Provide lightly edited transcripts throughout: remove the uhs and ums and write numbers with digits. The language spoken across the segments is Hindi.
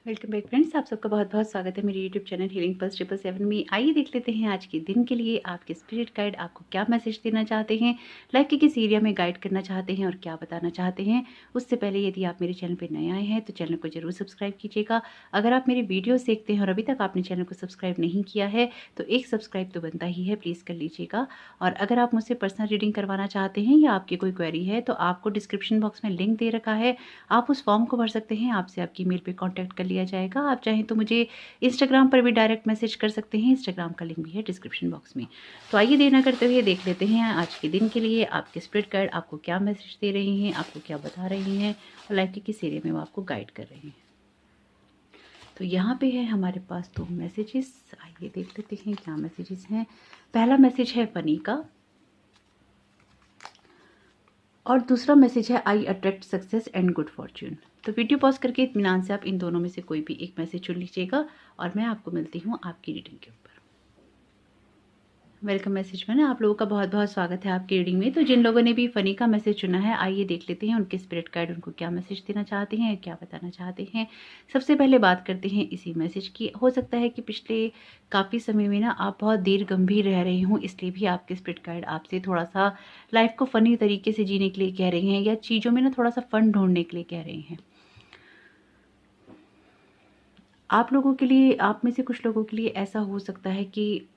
वेलकम बैक फ्रेंड्स, आप सबका बहुत बहुत स्वागत है मेरे यूट्यूब चैनल हीलिंग पल्स 777 में। आइए देख लेते हैं आज के दिन के लिए आपके स्पिरिट गाइड आपको क्या मैसेज देना चाहते हैं, लाइफ के किस एरिया में गाइड करना चाहते हैं और क्या बताना चाहते हैं। उससे पहले यदि आप मेरे चैनल पर नए आए हैं तो चैनल को जरूर सब्सक्राइब कीजिएगा। अगर आप मेरे वीडियोस देखते हैं और अभी तक आपने चैनल को सब्सक्राइब नहीं किया है तो एक सब्सक्राइब तो बनता ही है, प्लीज़ कर लीजिएगा। और अगर आप मुझसे पर्सनल रीडिंग करवाना चाहते हैं या आपकी कोई क्वेरी है तो आपको डिस्क्रिप्शन बॉक्स में लिंक दे रखा है, आप उस फॉर्म को भर सकते हैं। आपसे आपकी मेल पे कांटेक्ट कर लिया जाएगा। आप चाहें तो मुझे इंस्टाग्राम पर भी डायरेक्ट मैसेज कर सकते हैं, इंस्टाग्राम का लिंक भी है डिस्क्रिप्शन बॉक्स में। तो आइए देर ना करते हुए देख लेते हैं आज के दिन के लिए आपके स्पिरिट गाइड आपको क्या मैसेज दे रही हैं, आपको क्या बता रही हैं और लाइफ के किस एरिया में वो आपको गाइड कर रही हैं। तो यहाँ पे है हमारे पास 2 मैसेजेस, आइए देख लेते हैं क्या मैसेजेस हैं। पहला मैसेज है फनी का और दूसरा मैसेज है I attract success and good fortune. तो वीडियो पॉज करके इत्मीनान से आप इन दोनों में से कोई भी एक मैसेज चुन लीजिएगा और मैं आपको मिलती हूँ आपकी रीडिंग के ऊपर। वेलकम मैसेज में आप लोगों का बहुत बहुत स्वागत है आपकी रीडिंग में। तो जिन लोगों ने भी फनी का मैसेज चुना है, आइए देख लेते हैं उनके स्पिरिट गाइड उनको क्या मैसेज देना चाहते हैं, क्या बताना चाहते हैं। सबसे पहले बात करते हैं इसी मैसेज की। हो सकता है कि पिछले काफ़ी समय में ना आप बहुत देर गंभीर रह रहे हों, इसलिए भी आपके स्पिरिट गाइड आपसे थोड़ा सा लाइफ को फ़नी तरीके से जीने के लिए कह रहे हैं या चीज़ों में ना थोड़ा सा फ़न ढूंढने के लिए कह रहे हैं। आप लोगों के लिए, आप में से कुछ लोगों के लिए ऐसा हो सकता है कि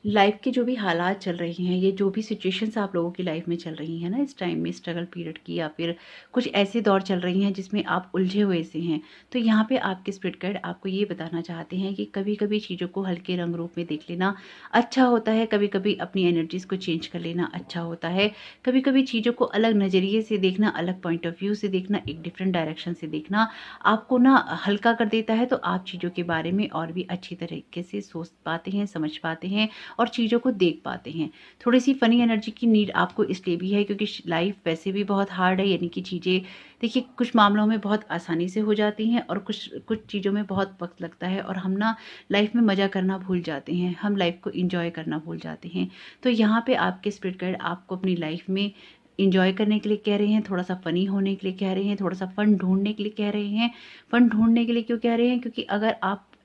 लाइफ के जो भी हालात चल रही हैं, ये जो भी सिचुएशंस आप लोगों की लाइफ में चल रही हैं ना इस टाइम में, स्ट्रगल पीरियड की या फिर कुछ ऐसे दौर चल रही हैं जिसमें आप उलझे हुए से हैं, तो यहाँ पे आपके स्पिरिट गाइड आपको ये बताना चाहते हैं कि कभी कभी चीज़ों को हल्के रंग रूप में देख लेना अच्छा होता है, कभी कभी अपनी एनर्जीज़ को चेंज कर लेना अच्छा होता है, कभी कभी चीज़ों को अलग नज़रिए से देखना, अलग पॉइंट ऑफ व्यू से देखना, एक डिफरेंट डायरेक्शन से देखना आपको ना हल्का कर देता है। तो आप चीज़ों के बारे में और भी अच्छी तरीके से सोच पाते हैं, समझ पाते हैं और चीज़ों को देख पाते हैं। थोड़ी सी फ़नी एनर्जी की नीड आपको इसलिए भी है क्योंकि लाइफ वैसे भी बहुत हार्ड है, यानी कि चीज़ें देखिए कुछ मामलों में बहुत आसानी से हो जाती हैं और कुछ कुछ चीज़ों में बहुत वक्त लगता है और हम ना लाइफ में मज़ा करना भूल जाते हैं, हम लाइफ को इंजॉय करना भूल जाते हैं। तो यहाँ पे आपके स्पिरिट गाइड आपको अपनी लाइफ में इंजॉय करने के लिए कह रहे हैं, थोड़ा सा फ़नी होने के लिए कह रहे हैं, थोड़ा सा फ़न ढूंढने के लिए कह रहे हैं। फ़न ढूंढने के लिए क्यों कह रहे हैं? क्योंकि अगर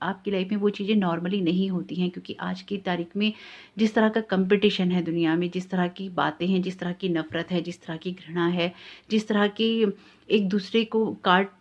आपकी लाइफ में वो चीज़ें नॉर्मली नहीं होती हैं, क्योंकि आज की तारीख में जिस तरह का कंपटीशन है दुनिया में, जिस तरह की बातें हैं, जिस तरह की नफ़रत है, जिस तरह की घृणा है, जिस तरह की एक दूसरे को काट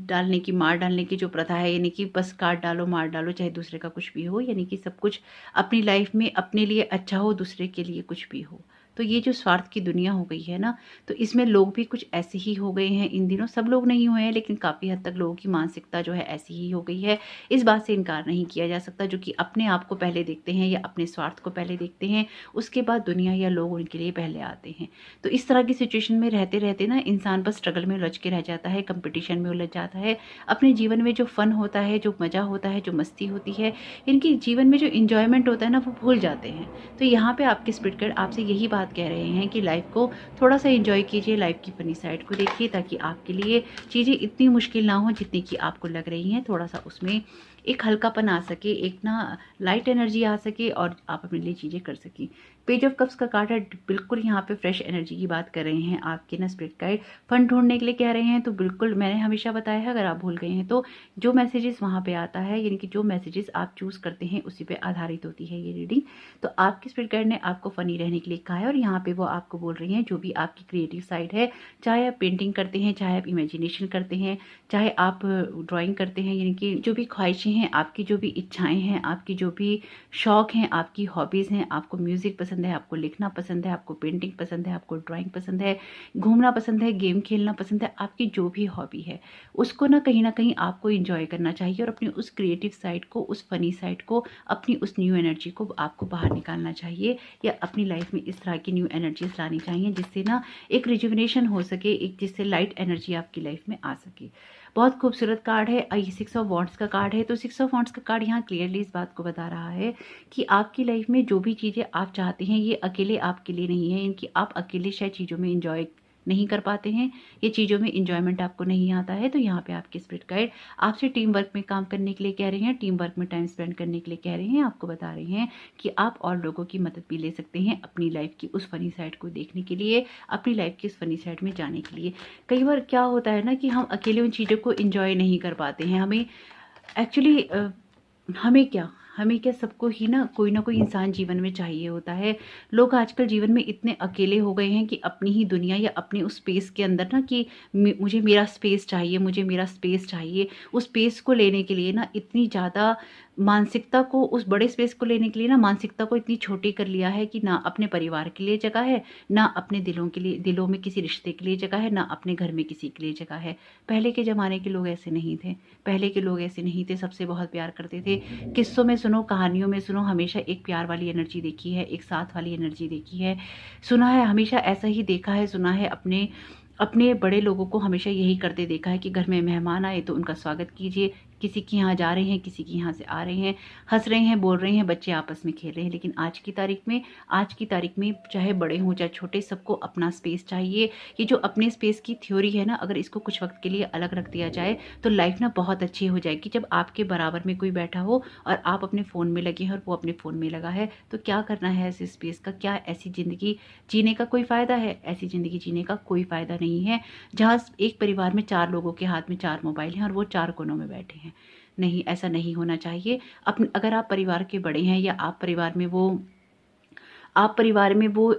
डालने की, मार डालने की जो प्रथा है, यानी कि बस काट डालो, मार डालो, चाहे दूसरे का कुछ भी हो, यानी कि सब कुछ अपनी लाइफ में अपने लिए अच्छा हो, दूसरे के लिए कुछ भी हो। तो ये जो स्वार्थ की दुनिया हो गई है ना, तो इसमें लोग भी कुछ ऐसे ही हो गए हैं इन दिनों। सब लोग नहीं हुए हैं लेकिन काफ़ी हद तक लोगों की मानसिकता जो है ऐसी ही हो गई है। इस बात से इनकार नहीं किया जा सकता, जो कि अपने आप को पहले देखते हैं या अपने स्वार्थ को पहले देखते हैं, उसके बाद दुनिया या लोग उनके लिए पहले आते हैं। तो इस तरह की सिचुएशन में रहते रहते ना इंसान बस स्ट्रगल में उलझ के रह जाता है, कंपटीशन में उलझ जाता है। अपने जीवन में जो फ़न होता है, जो मज़ा होता है, जो मस्ती होती है, इनकी जीवन में जो इंजॉयमेंट होता है ना, वो भूल जाते हैं। तो यहाँ पे आपके स्पिरिट गाइड आपसे यही बात कह रहे हैं कि लाइफ को थोड़ा सा एंजॉय कीजिए, लाइफ की फनी साइड को देखिए, ताकि आपके लिए चीज़ें इतनी मुश्किल ना हो जितनी कि आपको लग रही हैं। थोड़ा सा उसमें एक हल्कापन आ सके, एक ना लाइट एनर्जी आ सके और आप अपने लिए चीज़ें कर सकें। पेज ऑफ कप्स का कार्ड है, बिल्कुल यहाँ पे फ्रेश एनर्जी की बात कर रहे हैं आपके ना स्पिरिट गाइड। फंड ढूंढने के लिए कह रहे हैं, तो बिल्कुल मैंने हमेशा बताया है, अगर आप भूल गए हैं तो जो मैसेजेस वहाँ पे आता है, यानी कि जो मैसेजेस आप चूज़ करते हैं उसी पे आधारित होती है ये रीडिंग। तो आपके स्पिरिट गाइड ने आपको फ़नी रहने के लिए कहा है और यहाँ पे वो आपको बोल रही हैं जो भी आपकी क्रिएटिव साइड है, चाहे आप पेंटिंग करते हैं, चाहे आप इमेजिनेशन करते हैं, चाहे आप ड्राइंग करते हैं, यानी कि जो भी ख्वाहिशें हैं आपकी, जो भी इच्छाएं हैं आपकी, जो भी शौक हैं आपकी, हॉबीज़ हैं, आपको म्यूज़िक पसंद है, आपको लिखना पसंद है, आपको पेंटिंग पसंद है, आपको ड्राइंग पसंद है, घूमना पसंद है, गेम खेलना पसंद है, आपकी जो भी हॉबी है उसको ना कहीं आपको इंजॉय करना चाहिए और अपनी उस क्रिएटिव साइड को, उस फनी साइड को, अपनी उस न्यू एनर्जी को आपको बाहर निकालना चाहिए या अपनी लाइफ में इस तरह की न्यू एनर्जीज लानी चाहिए जिससे ना एक रिजुविनेशन हो सके, एक जिससे लाइट एनर्जी आपकी लाइफ में आ सके। बहुत खूबसूरत कार्ड है। ये 6 ऑफ वॉन्ड्स का कार्ड है। तो 6 ऑफ वॉन्ड्स का कार्ड यहाँ क्लियरली इस बात को बता रहा है कि आपकी लाइफ में जो भी चीज़ें आप चाहते हैं ये अकेले आपके लिए नहीं है, इनकी आप अकेले शायद चीज़ों में इंजॉय नहीं कर पाते हैं, ये चीज़ों में एन्जॉयमेंट आपको नहीं आता है, तो यहाँ पे आपके स्पिरिट गाइड आपसे टीम वर्क में काम करने के लिए कह रहे हैं, टीम वर्क में टाइम स्पेंड करने के लिए कह रहे हैं। आपको बता रहे हैं कि आप और लोगों की मदद भी ले सकते हैं अपनी लाइफ की उस फनी साइड को देखने के लिए, अपनी लाइफ की उस फनी साइड में जाने के लिए। कई बार क्या होता है ना कि हम अकेले उन चीज़ों को एंजॉय नहीं कर पाते हैं। हमें एक्चुअली हमें क्या सबको ही ना कोई इंसान जीवन में चाहिए होता है। लोग आजकल जीवन में इतने अकेले हो गए हैं कि अपनी ही दुनिया या अपनी उस स्पेस के अंदर ना कि मुझे मेरा स्पेस चाहिए, मुझे मेरा स्पेस चाहिए। उस स्पेस को लेने के लिए ना इतनी ज़्यादा मानसिकता को, उस बड़े स्पेस को लेने के लिए ना मानसिकता को इतनी छोटी कर लिया है कि ना अपने परिवार के लिए जगह है, ना अपने दिलों में किसी रिश्ते के लिए जगह है, ना अपने घर में किसी के लिए जगह है। पहले के ज़माने के लोग ऐसे नहीं थे। पहले के लोग ऐसे नहीं थे, सबसे बहुत प्यार करते थे। किस्सों में सुनो, कहानियों में सुनो, हमेशा एक प्यार वाली एनर्जी देखी है, एक साथ वाली एनर्जी देखी है, सुना है, हमेशा ऐसा ही देखा है, सुना है। अपने अपने बड़े लोगों को हमेशा यही करते देखा है कि घर में मेहमान आए तो उनका स्वागत कीजिए। किसी के यहाँ जा रहे हैं, किसी के यहाँ से आ रहे हैं, हंस रहे हैं, बोल रहे हैं, बच्चे आपस में खेल रहे हैं। लेकिन आज की तारीख में चाहे बड़े हों चाहे छोटे, सबको अपना स्पेस चाहिए। ये जो अपने स्पेस की थ्योरी है ना, अगर इसको कुछ वक्त के लिए अलग रख दिया जाए तो लाइफ ना बहुत अच्छी हो जाएगी। जब आपके बराबर में कोई बैठा हो और आप अपने फ़ोन में लगे हैं और वो अपने फ़ोन में लगा है, तो क्या करना है ऐसे स्पेस का? क्या ऐसी ज़िंदगी जीने का कोई फ़ायदा है? ऐसी ज़िंदगी जीने का कोई फ़ायदा नहीं है जहाँ एक परिवार में 4 लोगों के हाथ में 4 मोबाइल हैं और वो 4 कोनों में बैठे हैं। नहीं, ऐसा नहीं होना चाहिए। अगर आप परिवार के बड़े हैं या आप परिवार में वो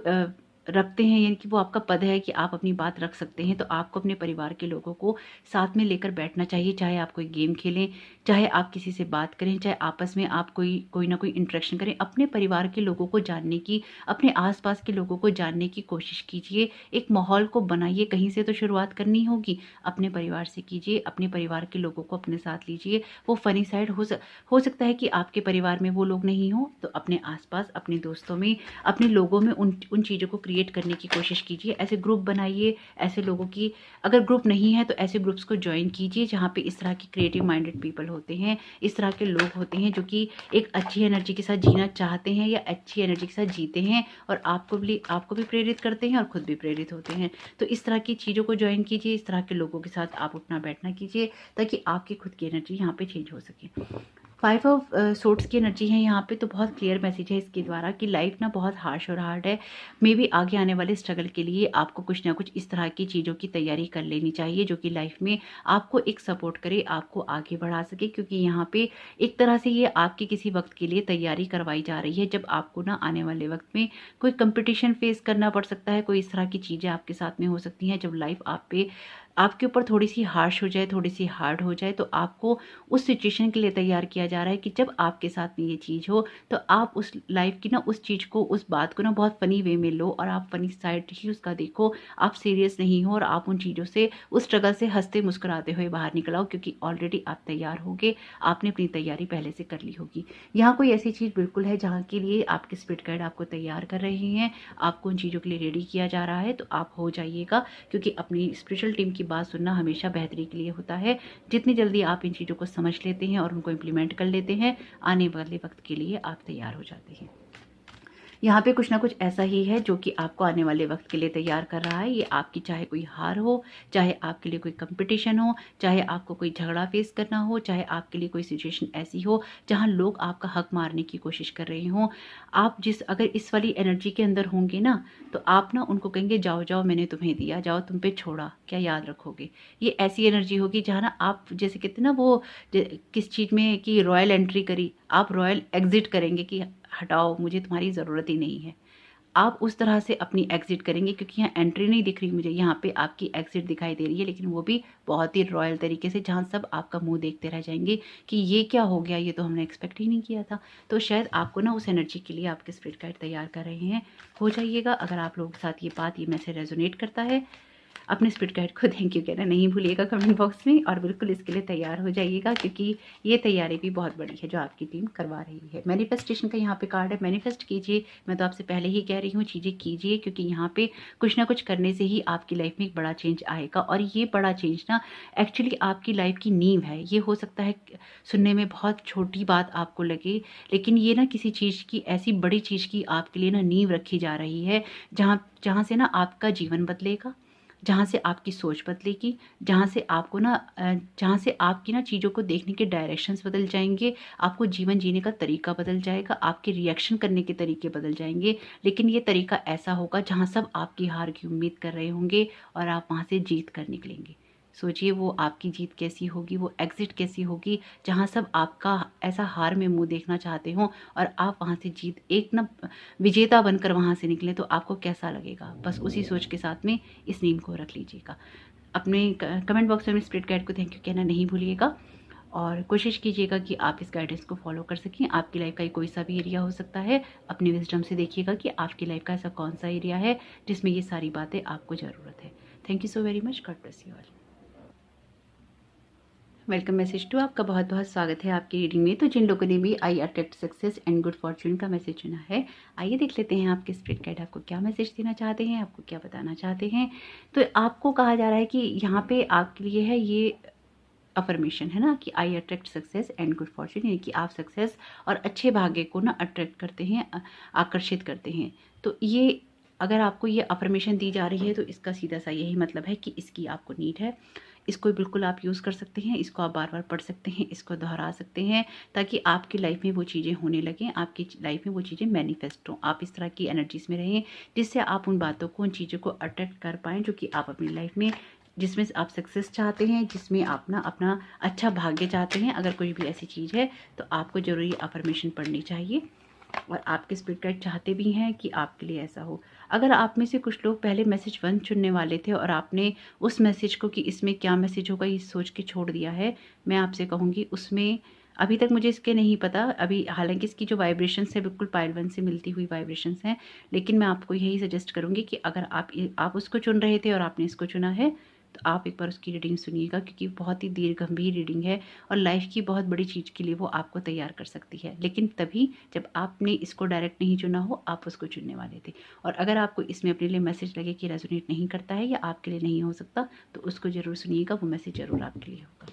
रखते हैं, यानी कि वो आपका पद है कि आप अपनी बात रख सकते हैं, तो आपको अपने परिवार के लोगों को साथ में लेकर बैठना चाहिए। चाहे आप कोई गेम खेलें, चाहे आप किसी से बात करें, चाहे आपस में आप कोई ना कोई इंटरेक्शन करें। अपने परिवार के लोगों को जानने की, अपने आसपास के लोगों को जानने की कोशिश कीजिए। एक माहौल को बनाइए, कहीं से तो शुरुआत करनी होगी। अपने परिवार से कीजिए, अपने परिवार के लोगों को अपने साथ लीजिए। वो फनी साइड हो सकता है कि आपके परिवार में वो लोग नहीं हों, तो अपने आसपास, अपने दोस्तों में, अपने लोगों में उन चीज़ों को क्रिएट करने की कोशिश कीजिए। ऐसे ग्रुप बनाइए, ऐसे लोगों की, अगर ग्रुप नहीं है तो ऐसे ग्रुप्स को ज्वाइन कीजिए जहाँ पे इस तरह के क्रिएटिव माइंडेड पीपल होते हैं, इस तरह के लोग होते हैं जो कि एक अच्छी एनर्जी के साथ जीना चाहते हैं या अच्छी एनर्जी के साथ जीते हैं और आपको भी प्रेरित करते हैं और खुद भी प्रेरित होते हैं। तो इस तरह की चीज़ों को ज्वाइन कीजिए, इस तरह के लोगों के साथ आप उठना बैठना कीजिए ताकि आपकी खुद की एनर्जी यहाँ पे चेंज हो सके। 5 ऑफ सोर्ड्स की एनर्जी है यहाँ पे, तो बहुत क्लियर मैसेज है इसके द्वारा कि लाइफ ना बहुत हार्श और हार्ड है। मे बी आगे आने वाले स्ट्रगल के लिए आपको कुछ ना कुछ इस तरह की चीज़ों की तैयारी कर लेनी चाहिए जो कि लाइफ में आपको एक सपोर्ट करे, आपको आगे बढ़ा सके। क्योंकि यहाँ पे एक तरह से ये आपकी किसी वक्त के लिए तैयारी करवाई जा रही है जब आपको ना आने वाले वक्त में कोई कंपटीशन फेस करना पड़ सकता है, कोई इस तरह की चीज़ें आपके साथ में हो सकती हैं। जब लाइफ आपके ऊपर थोड़ी सी हार्श हो जाए, थोड़ी सी हार्ड हो जाए, तो आपको उस सिचुएशन के लिए तैयार किया जा रहा है कि जब आपके साथ में ये चीज़ हो तो आप उस लाइफ की ना उस चीज़ को, उस बात को ना बहुत फ़नी वे में लो और आप फ़नी साइड ही उसका देखो। आप सीरियस नहीं हो और आप उन चीज़ों से, उस स्ट्रगल से हँसते मुस्कुराते हुए बाहर निकल आओ, क्योंकि ऑलरेडी आप तैयार होगे, आपने अपनी तैयारी पहले से कर ली होगी। यहाँ कोई ऐसी चीज़ बिल्कुल है जहाँ के लिए आपके स्पिरिट गाइड आपको तैयार कर रहे हैं, आपको उन चीज़ों के लिए रेडी किया जा रहा है, तो आप हो जाइएगा। क्योंकि अपनी स्पिरिचुअल टीम की बात सुनना हमेशा बेहतरी के लिए होता है। जितनी जल्दी आप इन चीज़ों को समझ लेते हैं और उनको इम्प्लीमेंट कर लेते हैं, आने वाले वक्त के लिए आप तैयार हो जाते हैं। यहाँ पे कुछ ना कुछ ऐसा ही है जो कि आपको आने वाले वक्त के लिए तैयार कर रहा है। ये आपकी चाहे कोई हार हो, चाहे आपके लिए कोई कंपटीशन हो, चाहे आपको कोई झगड़ा फेस करना हो, चाहे आपके लिए कोई सिचुएशन ऐसी हो जहाँ लोग आपका हक मारने की कोशिश कर रहे हों, आप अगर इस वाली एनर्जी के अंदर होंगे ना, तो आप ना उनको कहेंगे जाओ जाओ मैंने तुम्हें दिया, जाओ तुम पे छोड़ा, क्या याद रखोगे। ये ऐसी एनर्जी होगी जहाँ ना आप जैसे कहते ना वो किस चीज़ में कि रॉयल एंट्री करी, आप रॉयल एग्जिट करेंगे कि हटाओ मुझे तुम्हारी ज़रूरत ही नहीं है। आप उस तरह से अपनी एग्ज़िट करेंगे, क्योंकि यहाँ एंट्री नहीं दिख रही मुझे, यहाँ पे आपकी एग्ज़िट दिखाई दे रही है, लेकिन वो भी बहुत ही रॉयल तरीके से, जहाँ सब आपका मुँह देखते रह जाएँगे कि ये क्या हो गया, ये तो हमने एक्सपेक्ट ही नहीं किया था। तो शायद आपको ना उस एनर्जी के लिए आपके स्पिरिट गाइड तैयार कर रहे हैं। हो जाइएगा। अगर आप लोगों के साथ ये मैसेज रेजोनेट करता है, अपने स्पिरिट गाइड को थैंक यू कहना नहीं भूलिएगा कमेंट बॉक्स में, और बिल्कुल इसके लिए तैयार हो जाइएगा, क्योंकि ये तैयारी भी बहुत बड़ी है जो आपकी टीम करवा रही है। मैनिफेस्टेशन का यहाँ पे कार्ड है, मैनिफेस्ट कीजिए। मैं तो आपसे पहले ही कह रही हूँ चीज़ें कीजिए, क्योंकि यहाँ पे कुछ ना कुछ करने से ही आपकी लाइफ में एक बड़ा चेंज आएगा। और ये बड़ा चेंज ना एक्चुअली आपकी लाइफ की नींव है। ये हो सकता है सुनने में बहुत छोटी बात आपको लगे, लेकिन ये ना किसी चीज़ की, ऐसी बड़ी चीज़ की आपके लिए ना नींव रखी जा रही है, जहाँ से ना आपका जीवन बदलेगा, जहाँ से आपकी सोच बदलेगी, जहाँ से आपकी ना चीज़ों को देखने के डायरेक्शंस बदल जाएंगे, आपको जीवन जीने का तरीका बदल जाएगा, आपके रिएक्शन करने के तरीके बदल जाएंगे। लेकिन ये तरीका ऐसा होगा जहाँ सब आपकी हार की उम्मीद कर रहे होंगे और आप वहाँ से जीत कर निकलेंगे। सोचिए वो आपकी जीत कैसी होगी, वो एग्ज़िट कैसी होगी, जहाँ सब आपका ऐसा हार में मुँह देखना चाहते हों और आप वहाँ से जीत एक ना विजेता बनकर वहाँ से निकलें, तो आपको कैसा लगेगा? बस उसी सोच के साथ में इस नीम को रख लीजिएगा। अपने कमेंट बॉक्स में स्पिरिट गाइड को थैंक यू कहना नहीं भूलिएगा और कोशिश कीजिएगा कि आप इस गाइडेंस को फॉलो कर सकें। आपकी लाइफ का कोई सा भी एरिया हो सकता है, अपनी विजडम से देखिएगा कि आपकी लाइफ का ऐसा कौन सा एरिया है जिसमें ये सारी बातें आपको ज़रूरत है। Thank you so very much. God bless you all. Welcome message to, आपका बहुत बहुत स्वागत है आपकी रीडिंग में। तो जिन लोगों ने भी I attract success and good fortune का मैसेज चुना है, आइए देख लेते हैं आपके स्पिरिट गाइड आपको क्या मैसेज देना चाहते हैं, आपको क्या बताना चाहते हैं। तो आपको कहा जा रहा है कि यहाँ पे आपके लिए है ये अफर्मेशन है ना कि I attract success and good fortune, यानी कि आप सक्सेस और अच्छे भाग्य को ना अट्रैक्ट करते हैं, आकर्षित करते हैं। तो ये अगर आपको ये अफर्मेशन दी जा रही है तो इसका सीधा सा यही मतलब है कि इसकी आपको नीड है। इसको बिल्कुल आप यूज़ कर सकते हैं, इसको आप बार बार पढ़ सकते हैं, इसको दोहरा सकते हैं ताकि आपकी लाइफ में वो चीज़ें होने लगें, आपकी लाइफ में वो चीज़ें मैनिफेस्ट हों। आप इस तरह की एनर्जीज में रहें जिससे आप उन बातों को, उन चीज़ों को अट्रैक्ट कर पाएँ जो कि आप अपनी लाइफ में, जिसमें आप सक्सेस चाहते हैं, जिसमें आप ना अपना अच्छा भाग्य चाहते हैं। अगर कोई भी ऐसी चीज़ है तो आपको ज़रूर ये अफर्मेशन पढ़नी चाहिए और आपके स्पिरिट गाइड चाहते भी हैं कि आपके लिए ऐसा हो। अगर आप में से कुछ लोग पहले मैसेज 1 चुनने वाले थे और आपने उस मैसेज को कि इसमें क्या मैसेज होगा ये सोच के छोड़ दिया है, मैं आपसे कहूँगी उसमें अभी तक मुझे इसके नहीं पता। अभी हालांकि इसकी जो वाइब्रेशंस है बिल्कुल पायल 1 से मिलती हुई वाइब्रेशंस हैं, लेकिन मैं आपको यही सजेस्ट करूँगी कि अगर आप उसको चुन रहे थे और आपने इसको चुना है तो आप एक बार उसकी रीडिंग सुनिएगा, क्योंकि बहुत ही दीर्घ गंभीर रीडिंग है और लाइफ की बहुत बड़ी चीज़ के लिए वो आपको तैयार कर सकती है। लेकिन तभी जब आपने इसको डायरेक्ट नहीं चुना हो, आप उसको चुनने वाले थे। और अगर आपको इसमें अपने लिए मैसेज लगे कि रेजोनेट नहीं करता है या आपके लिए नहीं हो सकता, तो उसको ज़रूर सुनिएगा, वो मैसेज ज़रूर आपके लिए होगा।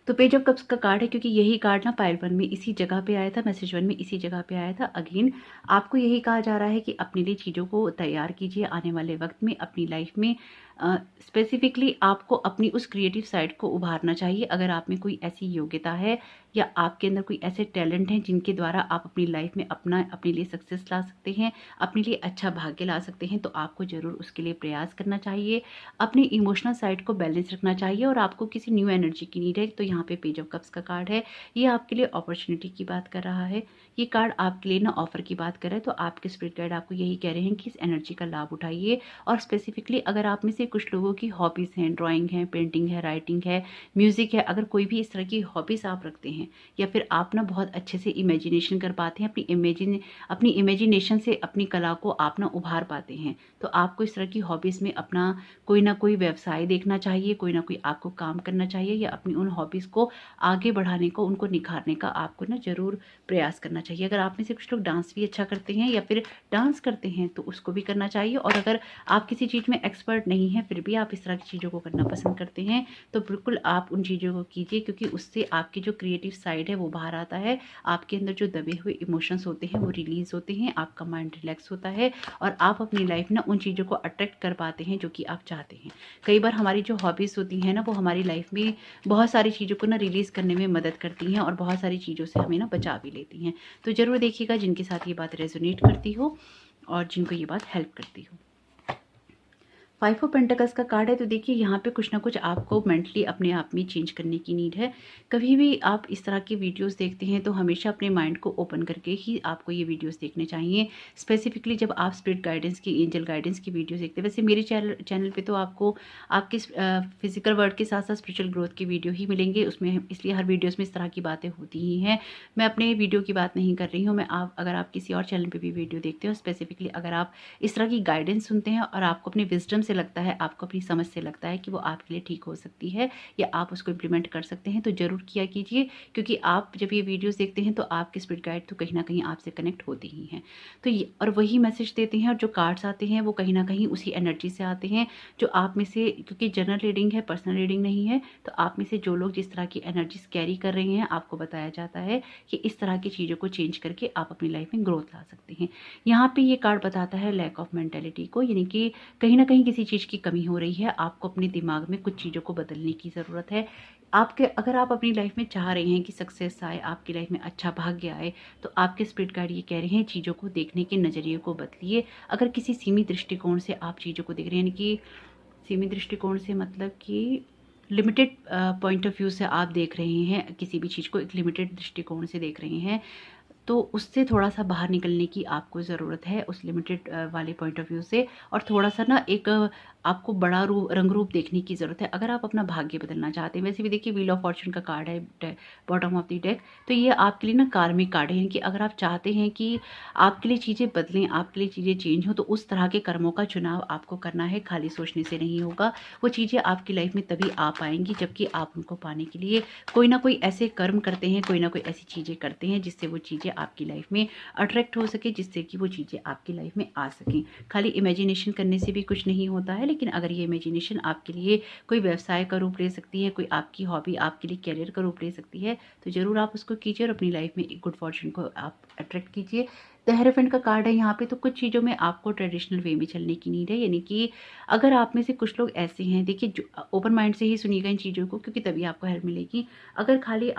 तो पेज ऑफ कप्स का कार्ड है, क्योंकि यही कार्ड ना पाइल 1 में इसी जगह पे आया था, मैसेज 1 में इसी जगह पे आया था। अगेन आपको यही कहा जा रहा है कि अपने लिए चीज़ों को तैयार कीजिए आने वाले वक्त में अपनी लाइफ में। स्पेसिफिकली आपको अपनी उस क्रिएटिव साइड को उभारना चाहिए। अगर आप में कोई ऐसी योग्यता है या आपके अंदर कोई ऐसे टैलेंट हैं जिनके द्वारा आप अपनी लाइफ में अपने लिए सक्सेस ला सकते हैं, अपने लिए अच्छा भाग्य ला सकते हैं, तो आपको ज़रूर उसके लिए प्रयास करना चाहिए। अपनी इमोशनल साइड को बैलेंस रखना चाहिए और आपको किसी न्यू एनर्जी की नीड है। तो यहाँ पे पेज ऑफ कप्स का कार्ड है, ये आपके लिए अपॉर्चुनिटी की बात कर रहा है। ये कार्ड आपके लिए ना ऑफर की बात कर रहा है। तो आपके स्पिरिट गाइड आपको यही कह रहे हैं कि इस एनर्जी का लाभ उठाइए। और स्पेसिफिकली अगर आप में से कुछ लोगों की हॉबीज़ हैं, ड्राइंग है, पेंटिंग है, राइटिंग है, म्यूज़िक है, अगर कोई भी इस तरह की हॉबीज़ आप रखते हैं या फिर आप ना बहुत अच्छे से इमेजिनेशन कर पाते हैं, अपनी इमेजिनेशन से अपनी कला को आप ना उभार पाते हैं, तो आपको इस तरह की हॉबीज़ में अपना कोई ना कोई व्यवसाय देखना चाहिए, कोई ना कोई आपको काम करना चाहिए या अपनी उन हॉबीज़ को आगे बढ़ाने को, उनको निखारने का आपको ना ज़रूर प्रयास करना चाहिए। अगर आप में से कुछ लोग डांस भी अच्छा करते हैं या फिर डांस करते हैं तो उसको भी करना चाहिए। और अगर आप किसी चीज़ में एक्सपर्ट नहीं हैं फिर भी आप इस तरह की चीज़ों को करना पसंद करते हैं तो बिल्कुल आप उन चीज़ों को कीजिए, क्योंकि उससे आपकी जो क्रिएटिव साइड है वो बाहर आता है। आपके अंदर जो दबे हुए इमोशंस होते हैं वो रिलीज़ होते हैं, आपका माइंड रिलैक्स होता है और आप अपनी लाइफ ना उन चीज़ों को अट्रैक्ट कर पाते हैं जो कि आप चाहते हैं। कई बार हमारी जो हॉबीज़ होती हैं ना वो हमारी लाइफ में बहुत सारी चीज़ों को ना रिलीज़ करने में मदद करती हैं और बहुत सारी चीज़ों से हमें ना बचा भी लेती हैं। तो ज़रूर देखिएगा जिनके साथ ये बात रेजोनेट करती हो और जिनको ये बात हेल्प करती हो। 5 ऑफ पेंटिकल्स का कार्ड है, तो देखिए यहाँ पे कुछ ना कुछ आपको मेंटली अपने आप में चेंज करने की नीड है। कभी भी आप इस तरह की वीडियोस देखते हैं तो हमेशा अपने माइंड को ओपन करके ही आपको ये वीडियोस देखने चाहिए। स्पेसिफिकली जब आप स्पिरिट गाइडेंस की, एंजल गाइडेंस की वीडियोस देखते हैं, वैसे मेरे चैनल पे तो आपको आपके फिजिकल वर्ल्ड के साथ साथ स्पिरिचुअल ग्रोथ की वीडियो ही मिलेंगे उसमें, इसलिए हर वीडियोज़ में इस तरह की बातें होती ही हैं। मैं अपने वीडियो की बात नहीं कर रही हूँ, मैं अगर आप किसी और चैनल पर भी वीडियो देखते हो, स्पेसिफिकली अगर आप इस तरह की गाइडेंस सुनते हैं और आपको अपनी विजडम से लगता है, आपको अपनी समझ से लगता है कि वो आपके लिए ठीक हो सकती है या आप उसको इम्प्लीमेंट कर सकते हैं, तो ज़रूर किया कीजिए। क्योंकि आप जब ये वीडियोस देखते हैं तो आपके स्पिरिट गाइड तो कहीं ना कहीं आपसे कनेक्ट होते ही हैं, तो ये और वही मैसेज देते हैं। और जो कार्ड्स आते हैं वो कहीं ना कहीं उसी एनर्जी से आते हैं जो आप में से, क्योंकि जनरल रीडिंग है, पर्सनल रीडिंग नहीं है, तो आप में से जो लोग जिस तरह की एनर्जीज कैरी कर रहे हैं आपको बताया जाता है कि इस तरह की चीज़ों को चेंज करके आप अपनी लाइफ में ग्रोथ ला सकते हैं। यहाँ पे ये कार्ड बताता है लैक ऑफ मेंटेलिटी को, यानी कि कहीं ना कहीं किसी चीज़ की कमी हो रही है, आपको अपने दिमाग में कुछ चीज़ों को बदलने की ज़रूरत है। अगर आप अपनी लाइफ में चाह रहे हैं कि सक्सेस आए, आपकी लाइफ में अच्छा भाग्य आए, तो आपके स्पिरिट गाइड ये कह रहे हैं चीज़ों को देखने के नज़रिए को बदलिए। अगर किसी सीमित दृष्टिकोण से आप चीज़ों को देख रहे हैं, यानी कि सीमित दृष्टिकोण से मतलब कि लिमिटेड पॉइंट ऑफ व्यू से आप देख रहे हैं, किसी भी चीज़ को एक लिमिटेड दृष्टिकोण से देख रहे हैं, तो उससे थोड़ा-सा बाहर निकलने की आपको ज़रूरत है, उस लिमिटेड वाले पॉइंट ऑफ व्यू से, और थोड़ा-सा ना एक आपको बड़ा रंग रूप देखने की ज़रूरत है। अगर आप अपना भाग्य बदलना चाहते हैं, वैसे भी देखिए व्हील ऑफ फॉर्च्यून का कार्ड है बॉटम ऑफ द डेक, तो ये आपके लिए ना कार्मिक कार्ड है, यानी कि अगर आप चाहते हैं कि आपके लिए चीज़ें बदलें, आपके लिए चीज़ें चेंज हों, तो उस तरह के कर्मों का चुनाव आपको करना है, खाली सोचने से नहीं होगा। वो चीज़ें आपकी लाइफ में तभी आ पाएँगी जबकि आप उनको पाने के लिए कोई ना कोई ऐसे कर्म करते हैं, कोई ना कोई ऐसी चीज़ें करते हैं जिससे वो चीज़ें आपकी लाइफ में अट्रैक्ट हो सके, जिससे कि वो चीज़ें आपकी लाइफ में आ सकें। खाली इमेजिनेशन करने से भी कुछ नहीं होता है, लेकिन अगर ये इमेजिनेशन आपके लिए कोई व्यवसाय का रूप ले सकती है, कोई आपकी हॉबी आपके लिए करियर का रूप ले सकती है, तो ज़रूर आप उसको कीजिए और अपनी लाइफ में एक गुड फॉर्च्यून को आप अट्रैक्ट कीजिए। द हेरोफेंट का कार्ड है यहाँ पे, तो कुछ चीज़ों में आपको ट्रेडिशनल वे में चलने की नीड है, यानी कि अगर आप में से कुछ लोग ऐसे हैं, देखिए जो ओपन माइंड से ही सुनिएगा इन चीज़ों को, क्योंकि तभी आपको हेल्प मिलेगी। अगर खाली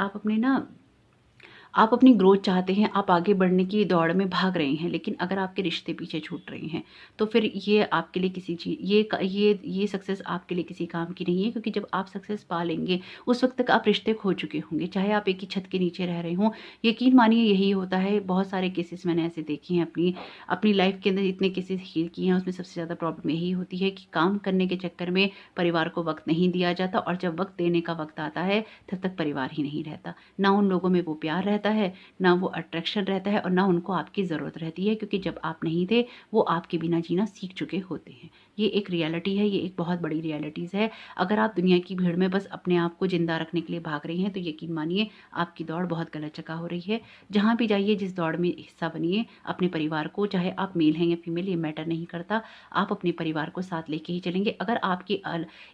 आप अपनी ग्रोथ चाहते हैं, आप आगे बढ़ने की दौड़ में भाग रहे हैं, लेकिन अगर आपके रिश्ते पीछे छूट रहे हैं, तो फिर ये आपके लिए किसी चीज़ ये सक्सेस आपके लिए किसी काम की नहीं है, क्योंकि जब आप सक्सेस पा लेंगे, उस वक़्त तक आप रिश्ते खो चुके होंगे, चाहे आप एक ही छत के नीचे रह रहे हों। यकीन मानिए यही होता है, बहुत सारे केसेस मैंने ऐसे देखे हैं अपनी अपनी लाइफ़ के अंदर, इतने केसेस हील किए हैं, उसमें सबसे ज़्यादा प्रॉब्लम यही होती है कि काम करने के चक्कर में परिवार को वक़्त नहीं दिया जाता, और जब वक़्त देने का वक़्त आता है, तब तक परिवार ही नहीं रहता। ना उन लोगों में वो प्यार रहता है, ना वो अट्रैक्शन रहता है, और ना उनको आपकी ज़रूरत रहती है, क्योंकि जब आप नहीं थे, वो आपके बिना जीना सीख चुके होते हैं। ये एक रियलिटी है, ये एक बहुत बड़ी रियलिटीज़ है। अगर आप दुनिया की भीड़ में बस अपने आप को ज़िंदा रखने के लिए भाग रही हैं, तो यकीन मानिए आपकी दौड़ बहुत गलत जगह हो रही है। जहाँ भी जाइए, जिस दौड़ में हिस्सा बनिए, अपने परिवार को, चाहे आप मेल हैं या फीमेल, ये मैटर नहीं करता, आप अपने परिवार को साथ लेके ही चलेंगे। अगर आपकी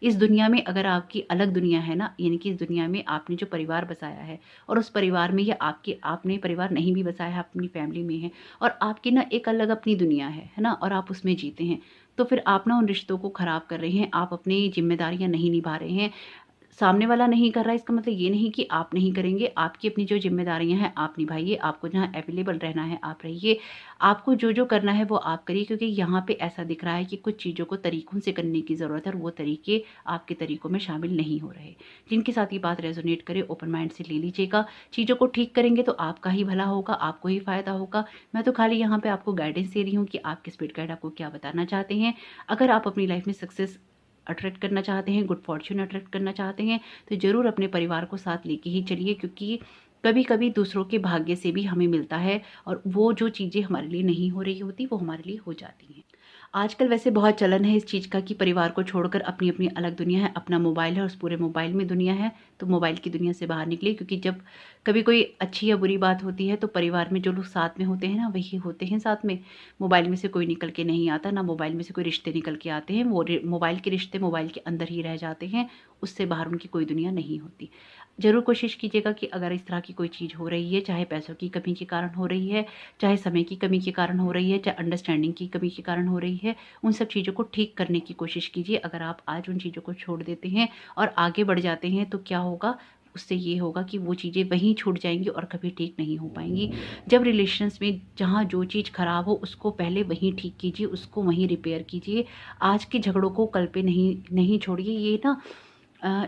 इस दुनिया में अगर आपकी अलग दुनिया है ना, यानी कि इस दुनिया में आपने जो परिवार बसाया है, और उस परिवार में या आपने परिवार नहीं भी बसाया है, अपनी फैमिली में है, और आपकी ना एक अलग अपनी दुनिया है ना, और आप उसमें जीते हैं, तो फिर आप ना उन रिश्तों को ख़राब कर रहे हैं, आप अपनी ज़िम्मेदारियाँ नहीं निभा रहे हैं। सामने वाला नहीं कर रहा है, इसका मतलब ये नहीं कि आप नहीं करेंगे। आपकी अपनी जो ज़िम्मेदारियाँ हैं आप निभाइए, आपको जहाँ अवेलेबल रहना है आप रहिए, आपको जो करना है वो आप करिए, क्योंकि यहाँ पे ऐसा दिख रहा है कि कुछ चीज़ों को तरीकों से करने की ज़रूरत है, और वो तरीके आपके तरीकों में शामिल नहीं हो रहे। जिनके साथ ये बात रेज़ोनेट करे, ओपन माइंड से ले लीजिएगा। चीज़ों को ठीक करेंगे तो आपका ही भला होगा, आपको ही फ़ायदा होगा। मैं तो खाली यहाँ पे आपको गाइडेंस दे रही हूँ कि आपके स्पिरिट गाइड आपको क्या बताना चाहते हैं। अगर आप अपनी लाइफ़ में सक्सेस अट्रैक्ट करना चाहते हैं, गुड फॉर्च्यून अट्रैक्ट करना चाहते हैं, तो ज़रूर अपने परिवार को साथ लेके ही चलिए, क्योंकि कभी-कभी दूसरों के भाग्य से भी हमें मिलता है, और वो जो चीज़ें हमारे लिए नहीं हो रही होती, वो हमारे लिए हो जाती हैं। आजकल वैसे बहुत चलन है इस चीज़ का कि परिवार को छोड़कर अपनी-अपनी अलग दुनिया है, अपना मोबाइल है, उस पूरे मोबाइल में दुनिया है, तो मोबाइल की दुनिया से बाहर निकलिए, क्योंकि जब कभी कोई अच्छी या बुरी बात होती है, तो परिवार में जो लोग साथ में होते हैं ना, वही होते हैं साथ में। मोबाइल में से कोई निकल के नहीं आता, ना मोबाइल में से कोई रिश्ते निकल के आते हैं, वो मोबाइल के रिश्ते मोबाइल के अंदर ही रह जाते हैं, उससे बाहर उनकी कोई दुनिया नहीं होती। ज़रूर कोशिश कीजिएगा कि अगर इस तरह की कोई चीज़ हो रही है, चाहे पैसों की कमी के कारण हो रही है, चाहे समय की कमी के कारण हो रही है, चाहे अंडरस्टैंडिंग की कमी के कारण हो रही है, उन सब चीज़ों को ठीक करने की कोशिश कीजिए। अगर आप आज उन चीज़ों को छोड़ देते हैं और आगे बढ़ जाते हैं, तो क्या होगा, उससे ये होगा कि वो चीज़ें वहीं छूट जाएँगी और कभी ठीक नहीं हो पाएँगी। जब रिलेशंस में जहाँ जो चीज़ ख़राब हो, उसको पहले वहीं ठीक कीजिए, उसको वहीं रिपेयर कीजिए। आज के झगड़ों को कल पे नहीं नहीं छोड़िए। ये ना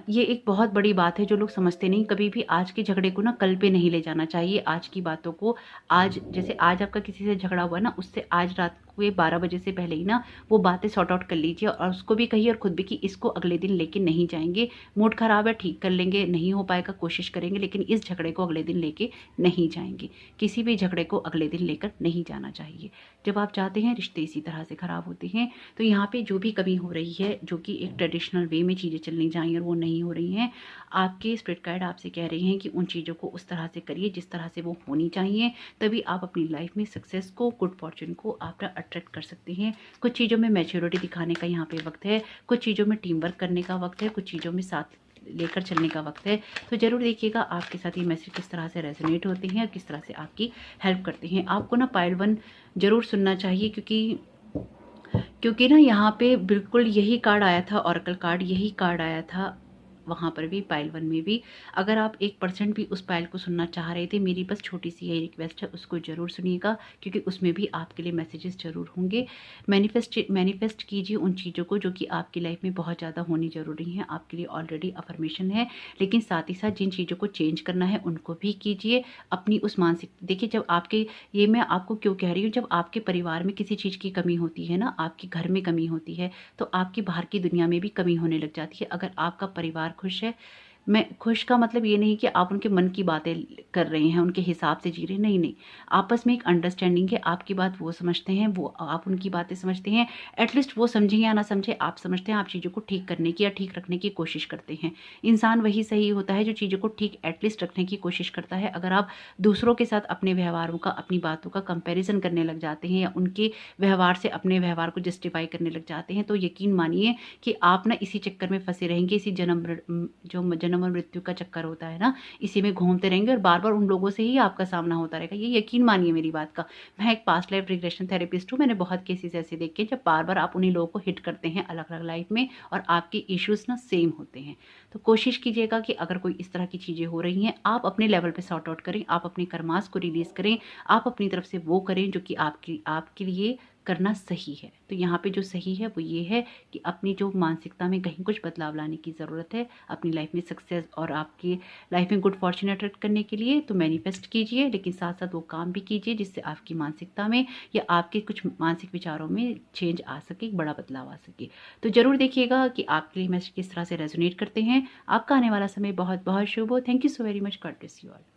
ये एक बहुत बड़ी बात है जो लोग समझते नहीं। कभी भी आज के झगड़े को ना कल पे नहीं ले जाना चाहिए। आज की बातों को आज, जैसे आज आपका किसी से झगड़ा हुआ ना, उससे आज रात को 12 बजे से पहले ही ना वो बातें सॉर्ट आउट कर लीजिए, और उसको भी कहिए और खुद भी कि इसको अगले दिन लेके नहीं जाएँगे। मूड ख़राब है, ठीक कर लेंगे, नहीं हो पाएगा कोशिश करेंगे, लेकिन इस झगड़े को अगले दिन लेके नहीं जाएँगे। किसी भी झगड़े को अगले दिन लेकर नहीं जाना चाहिए। जब आप चाहते हैं रिश्ते इसी तरह से ख़राब होते हैं, तो यहाँ पे जो भी कमी हो रही है, जो कि एक ट्रेडिशनल वे में चीज़ें चलनी चाहिए और वो नहीं हो रही हैं, आपके स्पिरिट गाइड आपसे कह रहे हैं कि उन चीज़ों को उस तरह से करिए जिस तरह से वो होनी चाहिए। तभी आप अपनी लाइफ में सक्सेस को, गुड फॉर्च्यून को आप अट्रैक्ट कर सकते हैं। कुछ चीज़ों में मैच्योरिटी दिखाने का यहाँ पे वक्त है, कुछ चीज़ों में टीम वर्क करने का वक्त है, कुछ चीज़ों में साथ लेकर चलने का वक्त है। तो ज़रूर देखिएगा आपके साथ ये मैसेज किस तरह से रेजोनेट होते हैं और किस तरह से आपकी हेल्प करते हैं। आपको ना पाइल 1 ज़रूर सुनना चाहिए, क्योंकि क्योंकि ना यहाँ पे बिल्कुल यही कार्ड आया था, ऑरेकल कार्ड यही कार्ड आया था, वहाँ पर भी पाइल 1 में भी। अगर आप 1% भी उस पाइल को सुनना चाह रहे थे, मेरी बस छोटी-सी यही रिक्वेस्ट है, उसको ज़रूर सुनिएगा, क्योंकि उसमें भी आपके लिए मैसेजेस ज़रूर होंगे। मैनिफेस्ट कीजिए उन चीज़ों को जो कि आपकी लाइफ में बहुत ज़्यादा होनी ज़रूरी हैं, आपके लिए ऑलरेडी अफ़र्मेशन है। लेकिन साथ ही साथ जिन चीज़ों को चेंज करना है, उनको भी कीजिए। अपनी उस मानसिक देखिए, जब आपके ये मैं आपको क्यों कह रही हूँ, जब आपके परिवार में किसी चीज़ की कमी होती है ना, आपके घर में कमी होती है, तो आपकी बाहर की दुनिया में भी कमी होने लग जाती है। अगर आपका परिवार खुश है, मैं खुश का मतलब ये नहीं कि आप उनके मन की बातें कर रहे हैं, उनके हिसाब से जी रहे हैं, नहीं, नहीं। आपस में एक अंडरस्टैंडिंग है, आपकी बात वो समझते हैं, वो आप उनकी बातें समझते हैं। एटलीस्ट वो समझें या ना समझें, आप समझते हैं, आप चीज़ों को ठीक करने की या ठीक रखने की कोशिश करते हैं। इंसान वही सही होता है जो चीज़ों को ठीक एटलीस्ट रखने की कोशिश करता है। अगर आप दूसरों के साथ अपने व्यवहारों का, अपनी बातों का कंपैरिज़न करने लग जाते हैं या उनके व्यवहार से अपने व्यवहार को जस्टिफ़ाई करने लग जाते हैं, तो यकीन मानिए कि आप ना इसी चक्कर में फँसे रहेंगे, इसी जन्म और मृत्यु का चक्कर होता है ना, इसी में घूमते रहेंगे और बार-बार उन लोगों से ही आपका सामना होता रहेगा। ये यकीन मानिए मेरी बात का। मैं एक पास्ट लाइफ रिग्रेशन थेरेपिस्ट हूँ, मैंने बहुत केसेज़ ऐसे देखे हैं जब बार-बार आप उन्हीं लोगों को हिट करते हैं अलग-अलग लाइफ में और आपके इश्यूज़ ना सेम होते हैं। तो कोशिश कीजिएगा कि अगर कोई इस तरह की चीज़ें हो रही हैं, आप अपने लेवल पे सॉर्ट आउट करें, आप अपने कर्मास को रिलीज़ करें, आप अपनी तरफ से वो करें जो कि आपकी आपके लिए करना सही है। तो यहाँ पे जो सही है वो ये है कि अपनी जो मानसिकता में कहीं कुछ बदलाव लाने की ज़रूरत है, अपनी लाइफ में सक्सेस और आपकी लाइफ में गुड फॉर्च्यून अट्रैक्ट करने के लिए तो मैनिफेस्ट कीजिए, लेकिन साथ-साथ वो काम भी कीजिए जिससे आपकी मानसिकता में या आपके कुछ मानसिक विचारों में चेंज आ सके, एक बड़ा बदलाव आ सके। तो ज़रूर देखिएगा कि आपके लिए मैसेज किस तरह से रेज़ोनेट करते हैं। आपका आने वाला समय बहुत-बहुत शुभ हो। Thank you so very much. God bless you all.